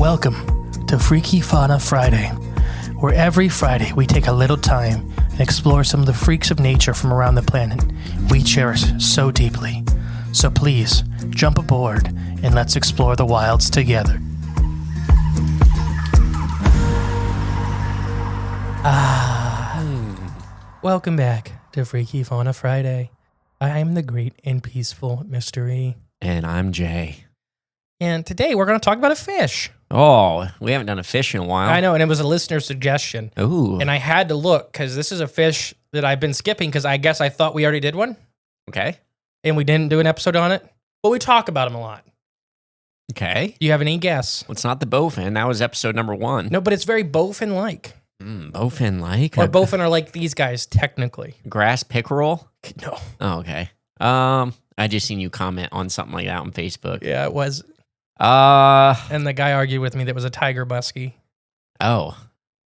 Welcome to Freaky Fauna Friday, where every Friday we take a little time and explore some of the freaks of nature from around the planet we cherish so deeply. So please, jump aboard and let's explore the wilds together. Welcome back to Freaky Fauna Friday. I am the great and peaceful Mystery. And I'm Jay. And today we're going to talk about a fish. Oh, we haven't done a fish in a while. I know, and it was a listener suggestion. Ooh. And I had to look because this is a fish that I've been skipping because I guess I thought we already did one. Okay. And we didn't do an episode on it. But we talk about them a lot. Okay. Do you have any guess? Well, it's not the bowfin. That was episode number 1. No, but it's very bowfin-like. Bowfin-like? Or bowfin are like these guys, technically. Grass pickerel? No. Oh, okay. I just seen you comment on something like that on Facebook. Yeah, it was. Oh. And the guy argued with me that it was a tiger muskie. No,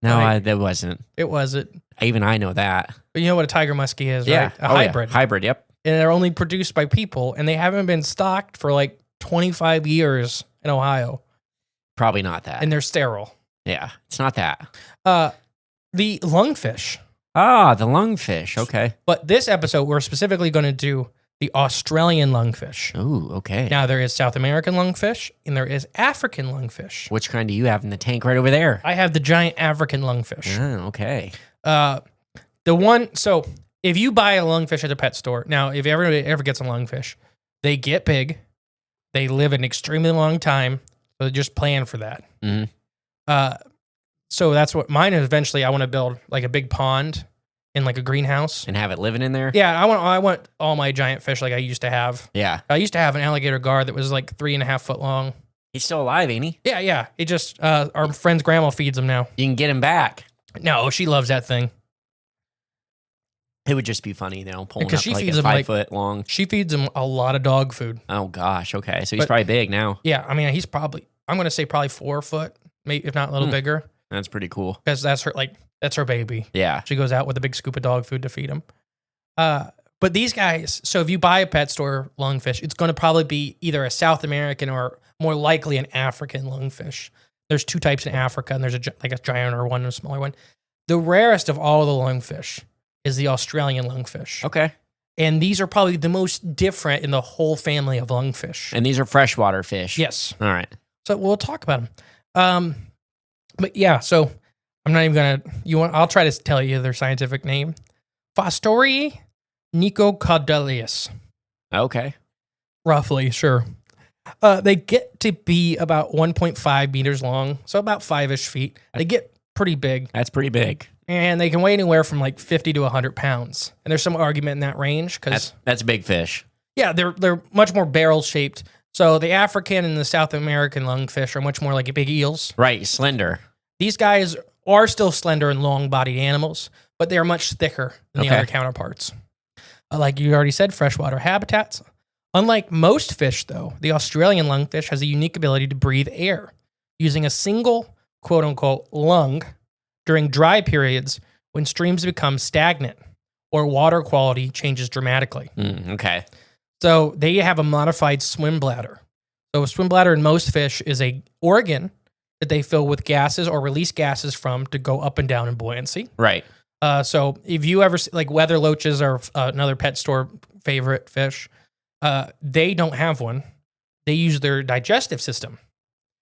that wasn't. It wasn't. Even I know that. But you know what a tiger muskie is, Yeah. right? A hybrid. Yeah. Hybrid, yep. And they're only produced by people, and they haven't been stocked for like 25 years in Ohio. Probably not that. And they're sterile. Yeah, it's not that. The lungfish. Ah, the lungfish. Okay. But this episode, we're specifically going to do the Australian lungfish. Ooh, okay. Now, there is South American lungfish, and there is African lungfish. Which kind do you have in the tank right over there? I have the giant African lungfish. Oh, okay. So if you buy a lungfish at a pet store, now, if everybody ever gets a lungfish, they get big, they live an extremely long time, so just plan for that. Mm-hmm. So that's what mine is. Eventually, I want to build like a big pond in like a greenhouse. And have it living in there? Yeah, I want all my giant fish like I used to have. Yeah. I used to have an alligator gar that was like 3.5 foot long. He's still alive, ain't he? Yeah. It just, our friend's grandma feeds him now. You can get him back. No, she loves that thing. It would just be funny, pulling Because up she like feeds a him 5 foot long. She feeds him a lot of dog food. Oh, gosh. Okay. So he's probably big now. Yeah, I mean, he's probably, I'm going to say probably 4 foot, maybe if not a little bigger. That's pretty cool. Because that's her baby. Yeah. She goes out with a big scoop of dog food to feed him. But these guys, so if you buy a pet store lungfish, it's going to probably be either a South American or more likely an African lungfish. There's 2 types in Africa, and there's a giant or one and a smaller one. The rarest of all the lungfish is the Australian lungfish. Okay. And these are probably the most different in the whole family of lungfish. And these are freshwater fish. Yes. All right. So we'll talk about them. But yeah, so I'm not even gonna. I'll try to tell you their scientific name: Fostorii nicocaudalius. Okay. Roughly, sure. They get to be about 1.5 meters long, so about 5-ish feet. They get pretty big. That's pretty big. And they can weigh anywhere from like 50 to 100 pounds. And there's some argument in that range because that's a big fish. Yeah, they're much more barrel shaped. So the African and the South American lungfish are much more like big eels. Right, slender. These guys are still slender and long-bodied animals, but they are much thicker than the other counterparts. Like you already said, freshwater habitats. Unlike most fish, though, the Australian lungfish has a unique ability to breathe air using a single, quote-unquote, lung during dry periods when streams become stagnant or water quality changes dramatically. Okay. So they have a modified swim bladder. So a swim bladder in most fish is a organ that they fill with gases or release gases from to go up and down in buoyancy. Right. So if you ever see, like weather loaches are another pet store favorite fish, they don't have one. They use their digestive system.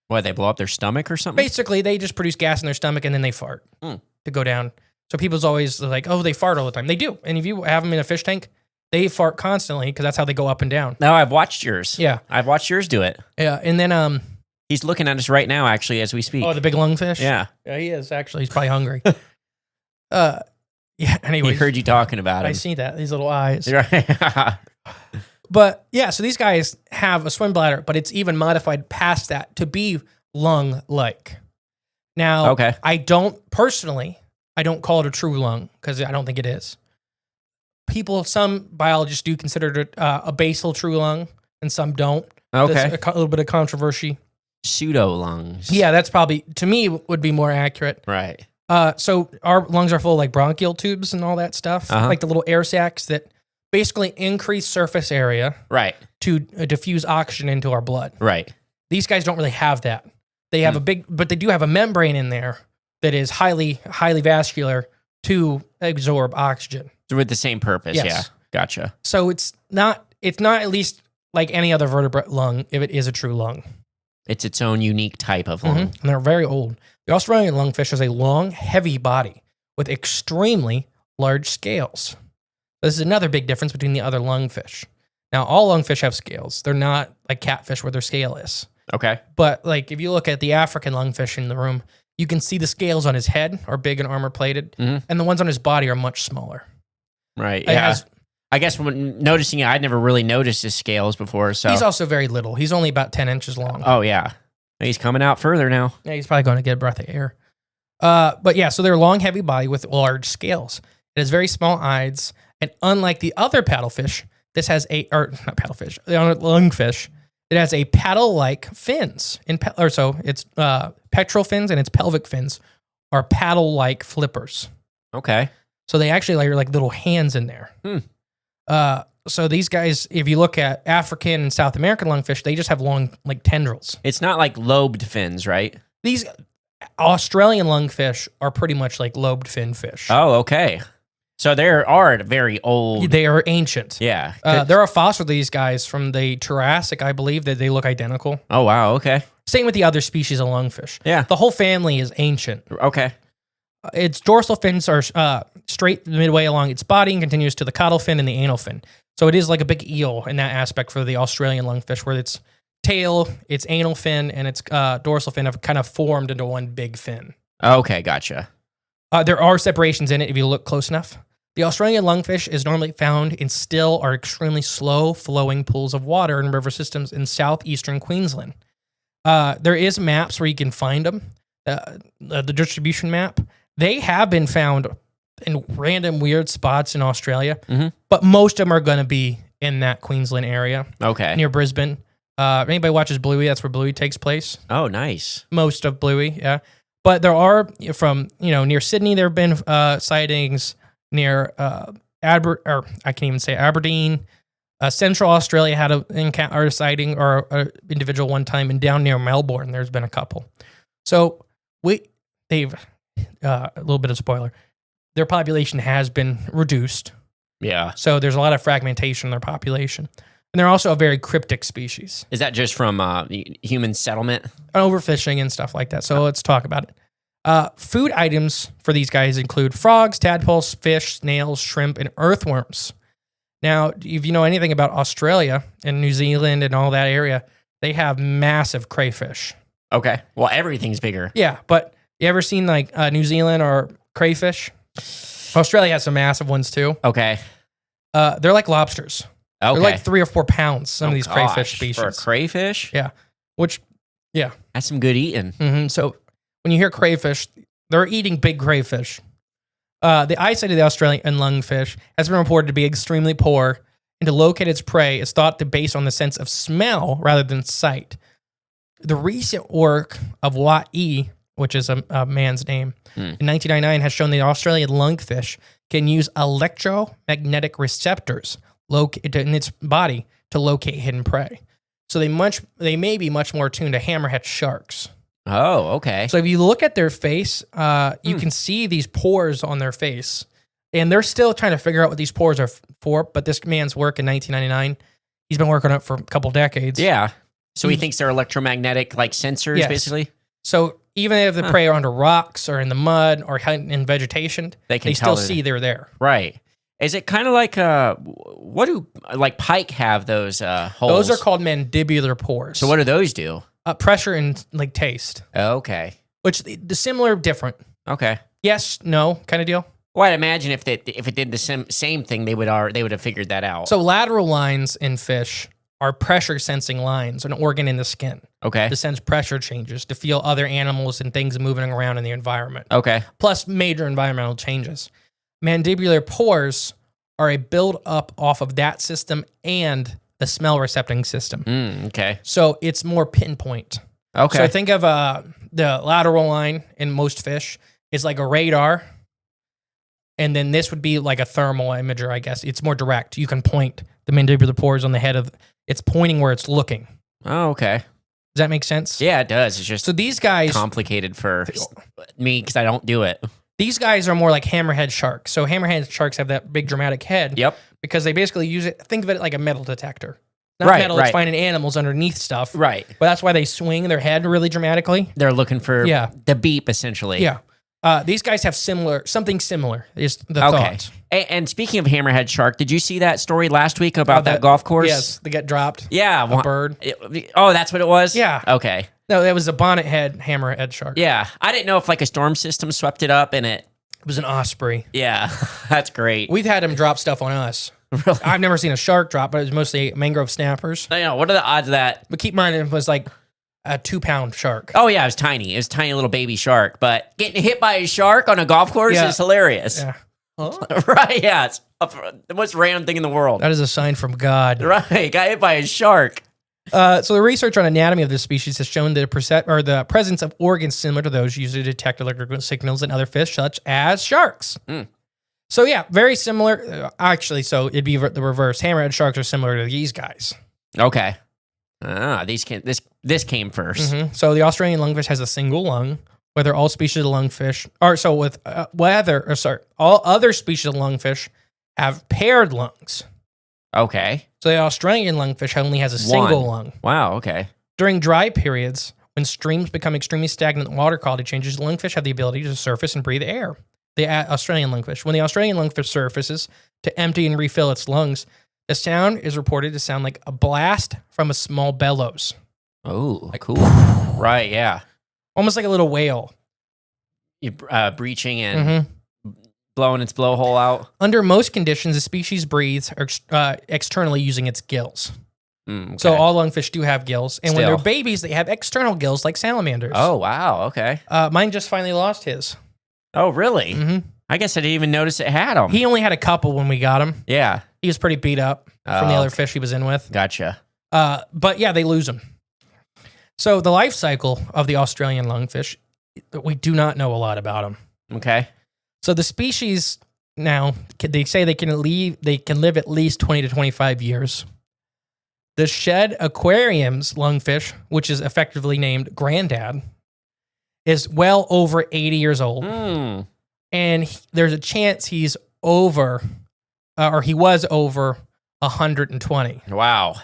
What, they blow up their stomach or something? Basically, they just produce gas in their stomach and then they fart to go down. So people's always like, oh, they fart all the time. They do. And if you have them in a fish tank, they fart constantly because that's how they go up and down. No, I've watched yours. Yeah. I've watched yours do it. Yeah. And then he's looking at us right now, actually, as we speak. Oh, the big lungfish? Yeah. Yeah, he is, actually. He's probably hungry. Yeah, anyway. He heard you talking about him. I see that. These little eyes. Right. But, yeah, so these guys have a swim bladder, but it's even modified past that to be lung-like. Now, Okay. I don't call it a true lung because I don't think it is. Some biologists do consider it a basal true lung, and some don't. Okay. There's a little bit of controversy. Pseudo lungs. Yeah, that's probably, to me, would be more accurate. Right. So our lungs are full of like bronchial tubes and all that stuff, like the little air sacs that basically increase surface area right, to diffuse oxygen into our blood. Right. These guys don't really have that. They have but they do have a membrane in there that is highly vascular to absorb oxygen. So with the same purpose, Yes. yeah. Gotcha. So it's not at least like any other vertebrate lung if it is a true lung. It's its own unique type of lung. And they're very old. The Australian lungfish has a long, heavy body with extremely large scales. This is another big difference between the other lungfish. Now, all lungfish have scales. They're not like catfish where their scale is. Okay. But like if you look at the African lungfish in the room, you can see the scales on his head are big and armor plated, and the ones on his body are much smaller. Right. Yeah. I guess when noticing it, I'd never really noticed his scales before. So he's also very little. He's only about 10 inches long. Oh, yeah. He's coming out further now. Yeah, he's probably going to get a breath of air. But yeah, so they're a long, heavy body with large scales. It has very small eyes, and unlike the other paddlefish, this has not paddlefish, the lungfish, it has a paddle-like fins. Its pectoral fins and its pelvic fins are paddle-like flippers. Okay. So they actually are like little hands in there. So these guys, if you look at African and South American lungfish, they just have long like tendrils. It's not like lobed fins, right? These Australian lungfish are pretty much like lobed-finned fish. Oh, okay. So they are very old. They are ancient. Yeah. There are fossils of these guys from the Jurassic, I believe, that they look identical. Oh, wow. Okay. Same with the other species of lungfish. Yeah. The whole family is ancient. Okay. Its dorsal fins are straight midway along its body and continues to the caudal fin and the anal fin. So it is like a big eel in that aspect for the Australian lungfish, where its tail, its anal fin, and its dorsal fin have kind of formed into one big fin. Okay, gotcha. There are separations in it if you look close enough. The Australian lungfish is normally found in still or extremely slow-flowing pools of water in river systems in southeastern Queensland. There is maps where you can find them, the distribution map. They have been found in random weird spots in Australia, but most of them are going to be in that Queensland area. Okay. Near Brisbane. If anybody watches Bluey, that's where Bluey takes place. Oh, nice. Most of Bluey, yeah. But there are near Sydney, there have been sightings near Aberdeen. Central Australia had a sighting or an individual one time, and down near Melbourne, there's been a couple. So they've a little bit of spoiler. Their population has been reduced. Yeah. So there's a lot of fragmentation in their population. And they're also a very cryptic species. Is that just from human settlement? Overfishing and stuff like that. So let's talk about it. Food items for these guys include frogs, tadpoles, fish, snails, shrimp, and earthworms. Now, if you know anything about Australia and New Zealand and all that area, they have massive crayfish. Okay. Well, everything's bigger. Yeah, but you ever seen like New Zealand or crayfish? Australia has some massive ones too. Okay. They're like lobsters. Okay. They're like 3 or 4 pounds, some of these crayfish species. For a crayfish? Yeah. That's some good eating. So when you hear crayfish, they're eating big crayfish. The eyesight of the Australian lungfish has been reported to be extremely poor, and to locate its prey is thought to be based on the sense of smell rather than sight. The recent work of Wat E, which is a man's name, in 1999 has shown the Australian lungfish can use electromagnetic receptors in its body to locate hidden prey. So they may be much more attuned to hammerhead sharks. Oh, okay. So if you look at their face, you can see these pores on their face. And they're still trying to figure out what these pores are for. But this man's work in 1999, he's been working on it for a couple decades. Yeah. So he thinks they're electromagnetic like sensors, Yes. basically? So even if the prey are under rocks or in the mud or in vegetation, they still see they're there. Right. Is it kind of like what do like pike have those holes? Those are called mandibular pores. So what do those do? Pressure and like taste. Okay. Which the similar, different. Okay. Yes, no kind of deal. Well, I'd imagine if it did the same thing, they would have figured that out. So lateral lines in fish are pressure sensing lines, an organ in the skin. Okay. To sense pressure changes, to feel other animals and things moving around in the environment. Okay. Plus major environmental changes. Mandibular pores are a build up off of that system and the smell recepting system. Okay. So it's more pinpoint. Okay. So think of the lateral line in most fish is like a radar. And then this would be like a thermal imager, I guess. It's more direct. You can point the mandibular pores on the head of, it's pointing where it's looking. Oh, okay. Does that make sense? Yeah, it does. It's just So these guys, complicated for me because I don't do it. these guys are more like hammerhead sharks. So hammerhead sharks have that big dramatic head. Yep. Because they basically use it. Think of it like a metal detector. Not Right, metal. It's right. finding animals underneath stuff. Right. But that's why they swing their head really dramatically. They're looking for Yeah. the beep, essentially. Yeah. These guys have something similar is the Okay. thought. And speaking of hammerhead shark, did you see that story last week about that golf course? Yes, they get dropped. Yeah. A bird. Oh, that's what it was? Yeah. Okay. No, that was a bonnet head hammerhead shark. Yeah. I didn't know if like a storm system swept it up and it. It was an osprey. Yeah. That's great. We've had them drop stuff on us. Really? I've never seen a shark drop, but it was mostly mangrove snappers. I know. What are the odds of that? But keep in mind, it was like a 2-pound shark. Oh, yeah. It was tiny. It was a tiny little baby shark. But getting hit by a shark on a golf course Yeah. is hilarious. Yeah. Huh? Right. Yeah. It's the most random thing in the world. That is a sign from God. Right. Got hit by a shark. So the research on anatomy of this species has shown the presence of organs similar to those used to detect electrical signals in other fish, such as sharks. Mm. So yeah, very similar. Actually, so it'd be the reverse. Hammerhead sharks are similar to these guys. Okay. This came 1st. So the Australian lungfish has a single lung. Whether all species of lungfish, all other species of lungfish have paired lungs. Okay. So the Australian lungfish only has a single lung. Wow. Okay. During dry periods, when streams become extremely stagnant and water quality changes, lungfish have the ability to surface and breathe air. The Australian lungfish. When the Australian lungfish surfaces to empty and refill its lungs, the sound is reported to sound like a blast from a small bellows. Oh, cool. Right. Yeah. Almost like a little whale. You breaching and blowing its blowhole out. Under most conditions, the species breathes externally using its gills. Okay. So all lungfish do have gills. And when Still. they're babies, they have external gills like salamanders. Oh, wow. Okay. Mine just finally lost his. Oh, really? Mm-hmm. I guess I didn't even notice it had them. He only had a couple when we got him. Yeah. He was pretty beat up from the other fish he was in with. Gotcha. But yeah, they lose them. So the life cycle of the Australian lungfish, we do not know a lot about them. Okay. So the species now, they say they can live at least 20 to 25 years. The Shed Aquarium's lungfish, which is effectively named Granddad, is well over 80 years old. Mm. And there's a chance he's over, or he was over 120. Wow.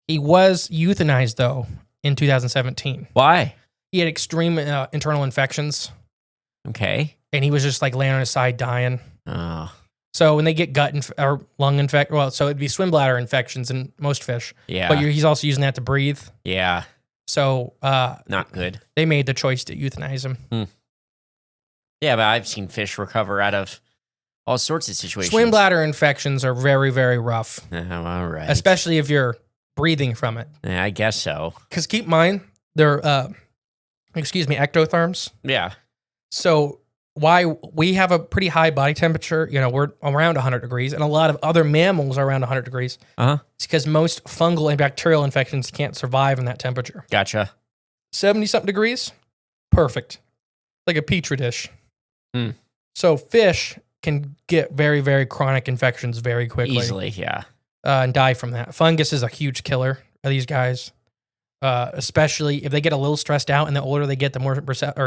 He was euthanized, though, in 2017. Why? He had extreme internal infections, Okay. and he was just like laying on his side dying. Oh. So when they get or lung infection, so it'd be swim bladder infections in most fish. Yeah. But he's also using that to breathe. Yeah. So Not good. they made the choice to euthanize him. Yeah, but I've seen fish recover out of all sorts of situations. Swim bladder infections are very, very rough, All right. especially if you're breathing from it. Yeah, I guess so. Because keep in mind, they're, ectotherms. Yeah. So why we have a pretty high body temperature, we're around 100 degrees, and a lot of other mammals are around 100 degrees. Uh-huh. It's because most fungal and bacterial infections can't survive in that temperature. Gotcha. 70-something degrees, perfect. Like a petri dish. Hmm. So fish can get very, very chronic infections very quickly. Easily, yeah. And die from that. Fungus is a huge killer of these guys. Especially if they get a little stressed out, and the older they get, the more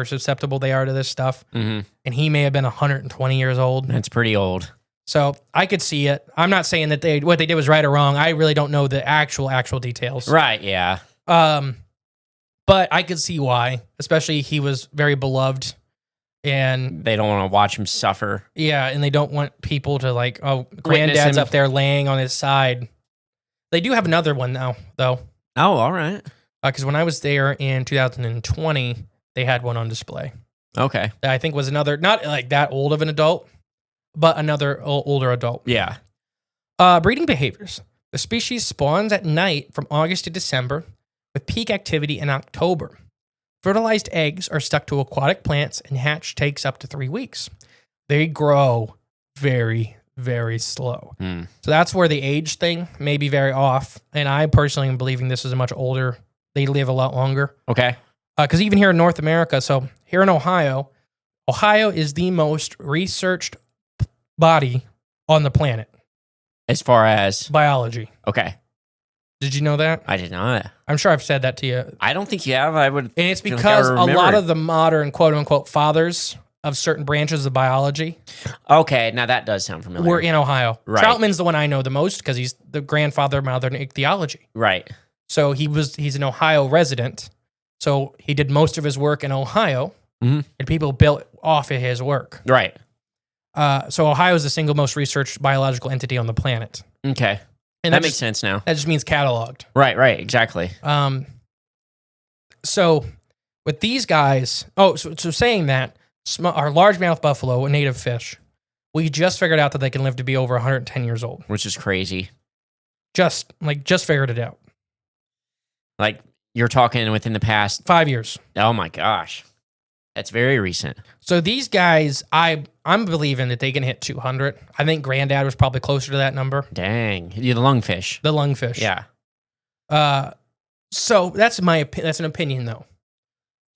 susceptible they are to this stuff. Mm-hmm. And he may have been 120 years old. That's pretty old. So I could see it. I'm not saying that what they did was right or wrong. I really don't know the actual details. Right, yeah. But I could see why. Especially he was very beloved. And They don't want to watch him suffer. yeah, and they don't want people to like, oh, Witness Granddad's him. up there laying on his side. They do have another one now, though. Oh, all right. Because when I was there in 2020, they had one on display. Okay. That I think was another, not like that old of an adult, but another older adult. Yeah. Breeding behaviors. The species spawns at night from August to December, with peak activity in October. Fertilized eggs are stuck to aquatic plants, and hatch takes up to 3 weeks. They grow very, very slow. So that's where the age thing may be very off. And I personally am believing this is a much older, they live a lot longer. Okay. Because even here in North America, so here in Ohio is the most researched body on the planet. As far as... Biology. Okay. Did you know that? I did not. I'm sure I've said that to you. I don't think you have. I would. And it's feel because like I a lot remember. of the modern quote unquote fathers of certain branches of biology Okay, now that does sound familiar. were in Ohio. Right. Troutman's the one I know the most because he's the grandfather of modern ichthyology. Right. So he's an Ohio resident. So he did most of his work in Ohio, and people built off of his work. Right. So Ohio is the single most researched biological entity on the planet. Okay. And that makes sense now. That just means cataloged. Right, exactly. So with these guys, so saying that, our largemouth buffalo, a native fish, we just figured out that they can live to be over 110 years old. Which is crazy. Just figured it out. Like, you're talking within the past 5 years. Oh my gosh. That's very recent. So these guys, I'm believing that they can hit 200. I think Granddad was probably closer to that number. Dang. You're the lungfish. The lungfish. Yeah. So that's an opinion though.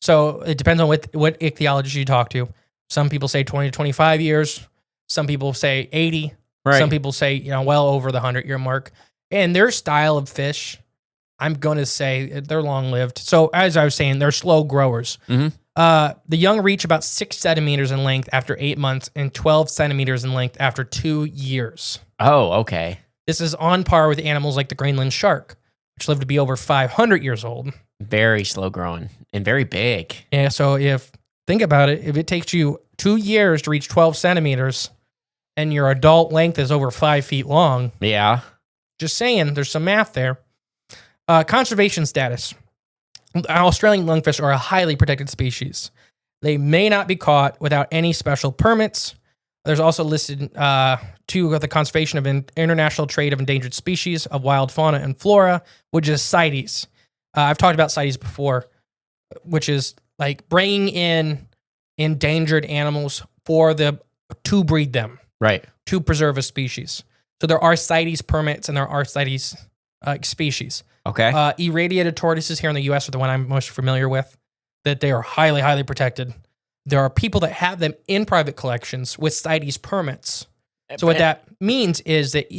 So it depends on what ichthyologist you talk to. Some people say 20 to 25 years. Some people say 80. Right. Some people say, well over the 100-year mark. And their style of fish, I'm going to say they're long-lived. So as I was saying, they're slow growers. Mm-hmm. The young reach about 6 centimeters in length after 8 months and 12 centimeters in length after 2 years. Oh, okay. This is on par with animals like the Greenland shark, which live to be over 500 years old. Very slow growing and very big. Yeah, so think about it, if it takes you 2 years to reach 12 centimeters and your adult length is over 5 feet long, Yeah. just saying, there's some math there. Conservation status. Australian lungfish are a highly protected species. They may not be caught without any special permits. There's also listed to the Conservation of International Trade of Endangered Species of Wild Fauna and Flora, which is CITES. I've talked about CITES before, which is like bringing in endangered animals to breed them, Right. to preserve a species. So there are CITES permits and there are CITES species. Okay. Irradiated tortoises here in the U.S. are the one I'm most familiar with, that they are highly, highly protected. There are people that have them in private collections with CITES permits. So what that means is that,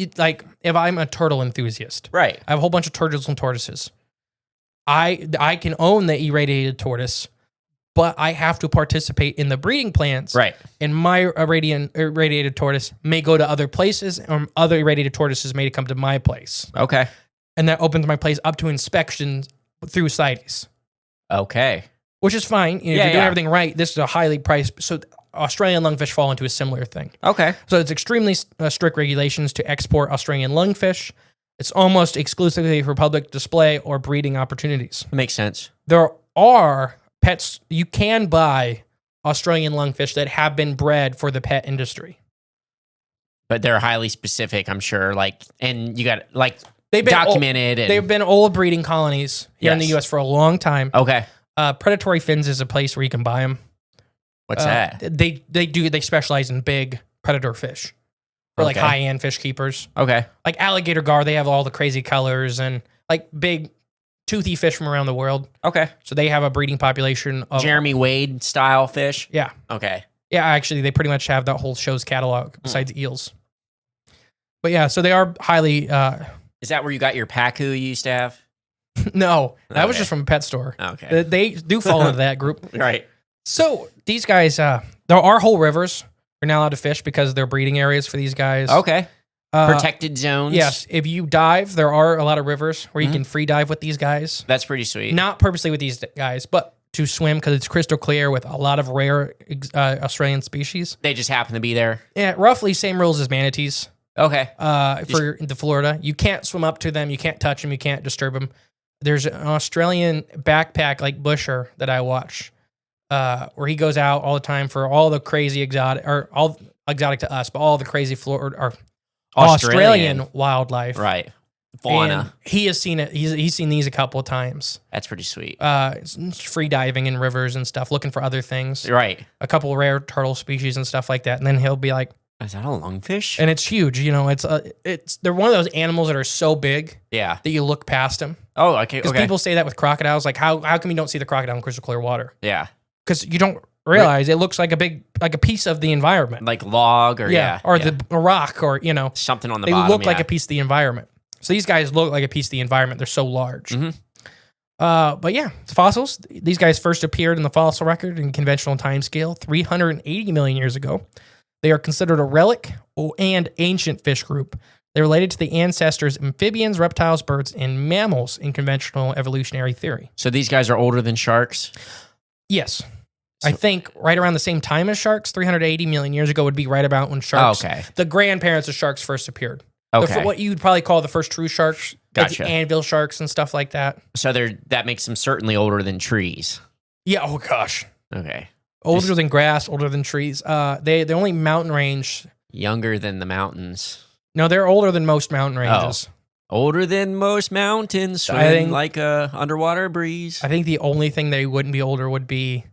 if I'm a turtle enthusiast, Right. I have a whole bunch of turtles and tortoises. I can own the irradiated tortoise, but I have to participate in the breeding plants. Right. And my irradiated tortoise may go to other places, or other irradiated tortoises may come to my place. Okay. And that opens my place up to inspections through CITES. Okay. Which is fine. If you're doing everything right, this is a highly priced. So Australian lungfish fall into a similar thing. Okay. So it's extremely strict regulations to export Australian lungfish. It's almost exclusively for public display or breeding opportunities. Makes sense. There are pets, you can buy Australian lungfish that have been bred for the pet industry. But they're highly specific, I'm sure. And you got They've been documented. They've been old breeding colonies here in the U.S. for a long time. Okay. Predatory Fins is a place where you can buy them. What's that? They specialize in big predator fish. For like high-end fish keepers. Okay. Like alligator gar, they have all the crazy colors and like big toothy fish from around the world. Okay. So they have a breeding population of Jeremy Wade style fish? Yeah. Okay. Yeah, actually they pretty much have that whole show's catalog besides eels. But yeah, so they are highly Is that where you got your Pacu you used to have? No, that was just from a pet store. Okay. They do fall into that group. Right. So these guys, there are whole rivers. You're not allowed to fish because they're breeding areas for these guys. Okay. Protected zones? Yes. If you dive, there are a lot of rivers where you can free dive with these guys. That's pretty sweet. Not purposely with these guys, but to swim because it's crystal clear with a lot of rare Australian species. They just happen to be there? Yeah, roughly same rules as manatees. Okay. For the Florida. You can't swim up to them. You can't touch them. You can't disturb them. There's an Australian backpack like busher that I watch where he goes out all the time for all the crazy exotic, or all exotic to us, but all the crazy Florida or Australian wildlife. Right. Fauna. And he has seen it. He's seen these a couple of times. That's pretty sweet. It's free diving in rivers and stuff, looking for other things. Right. A couple of rare turtle species and stuff like that. And then he'll be like, is that a lungfish? and it's huge. You know, they're one of those animals that are so big Yeah. that you look past them. Oh, okay. Because people say that with crocodiles, like how come you don't see the crocodile in crystal clear water? Yeah. Because you don't realize it looks like a piece of the environment. Like log or or a rock or something on the they bottom. look like a piece of the environment. So these guys look like a piece of the environment. They're so large. Mm-hmm. But yeah, it's fossils. These guys first appeared in the fossil record in conventional time scale 380 million years ago. They are considered a relic and ancient fish group. They're related to the ancestors amphibians, reptiles, birds, and mammals in conventional evolutionary theory. So these guys are older than sharks? Yes. I think right around the same time as sharks, 380 million years ago would be right about when sharks, the grandparents of sharks first appeared. Okay. What you'd probably call the first true sharks, Gotcha. like anvil sharks and stuff like that. So that makes them certainly older than trees. Yeah, oh gosh. Okay. Older than grass, older than trees. The only mountain range. Younger than the mountains. No, they're older than most mountain ranges. Older than most mountains, swimming like a underwater breeze. I think the only thing they wouldn't be older would be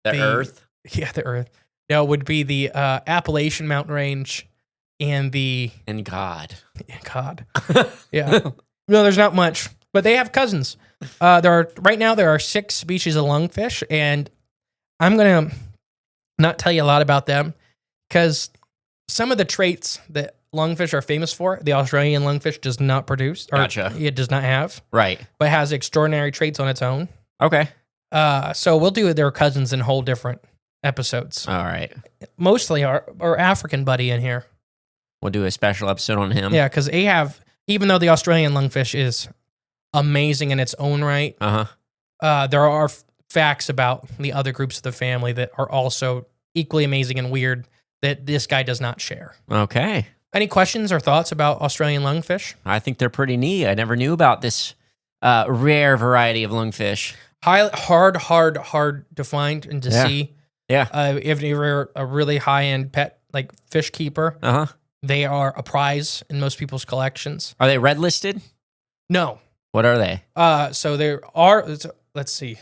the Earth. Yeah, the Earth. No, it would be the Appalachian mountain range and God. God. Yeah. No, there's not much, but they have cousins. Right now there are 6 species of lungfish, and I'm gonna not tell you a lot about them because some of the traits that lungfish are famous for, the Australian lungfish does not produce. Or Gotcha. It does not have. Right. But has extraordinary traits on its own. Okay. So we'll do their cousins in whole different episodes. All right. Mostly our African buddy in here. We'll do a special episode on him. Yeah, because even though the Australian lungfish is amazing in its own right, there are facts about the other groups of the family that are also equally amazing and weird that this guy does not share. Okay. Any questions or thoughts about Australian lungfish? I think they're pretty neat. I never knew about this rare variety of lungfish. Hard to find and to see. Yeah. If you're a really high-end pet, like fish keeper, they are a prize in most people's collections. Are they red listed? No. What are they? So there are, let's see.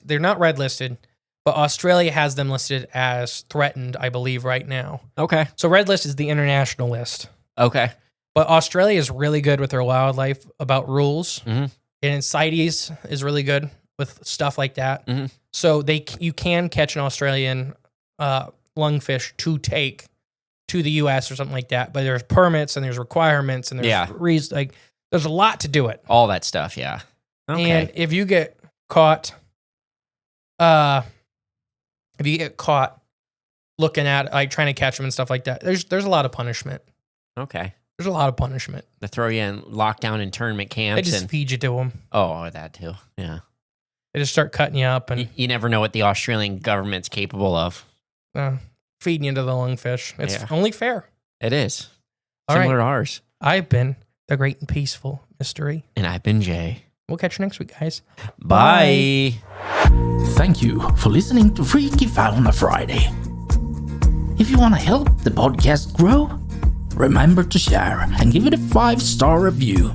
They're not red listed, but Australia has them listed as threatened, I believe, right now. Okay. So red list is the international list. Okay. But Australia is really good with their wildlife about rules. Mm-hmm. And CITES is really good with stuff like that. Mm-hmm. So you can catch an Australian lungfish to take to the U.S. or something like that. But there's permits and there's requirements and there's there's a lot to do it. All that stuff, yeah. Okay. And if you get caught, looking at trying to catch them and stuff like that, there's a lot of punishment. Okay. There's a lot of punishment. They throw you in lockdown internment camps. They just feed you to them. Oh, that too. Yeah. They just start cutting you up, and you never know what the Australian government's capable of. Feeding you to the lungfish. It's only fair. It is. All Similar right. to ours. I've been the great and peaceful mystery. And I've been Jay. We'll catch you next week, guys. Bye. Thank you for listening to Freaky Fauna Friday. If you want to help the podcast grow, remember to share and give it a 5-star review.